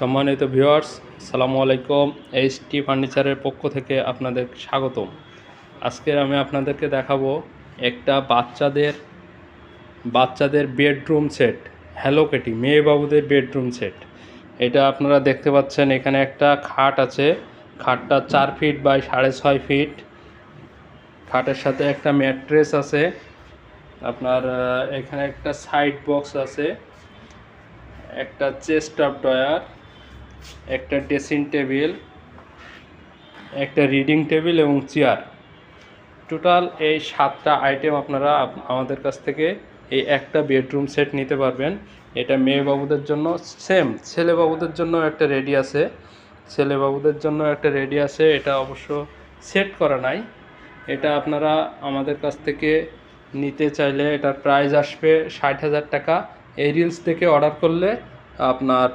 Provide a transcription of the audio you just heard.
সম্মানিত ভিউয়ার্স, আসসালামু আলাইকুম। এইচটি ফার্নিচারের পক্ষ থেকে আপনাদের স্বাগতম। আজকে আমি আপনাদেরকে দেখাবো একটা বাচ্চাদের বেডরুম সেট, হ্যালো কিটি মেয়ে বাবুদের বেডরুম সেট। এটা আপনারা দেখতে পাচ্ছেন, এখানে একটা খাট আছে। খাটটা 4 ফিট বাই 6.5 ফিট। খাটের সাথে একটা ম্যাট্রেস আছে। আপনার এখানে একটা সাইড বক্স আছে, একটা চেস্ট আপ ড্রয়ার, একটা ড্রেসিং টেবিল, একটা রিডিং টেবিল এবং চেয়ার। টোটাল এই 7টা আইটেম আপনারা আমাদের কাছ থেকে এই একটা বেডরুম সেট নিতে পারবেন। এটা মেয়ে বাবুদের জন্য, সেম ছেলে বাবুদের জন্য একটা রেডি আছে। এটা অবশ্য সেট করা নাই। এটা আপনারা আমাদের কাছ থেকে নিতে চাইলে এটার প্রাইস আসবে 60,000 টাকা। এই রিলস থেকে অর্ডার করলে আপনার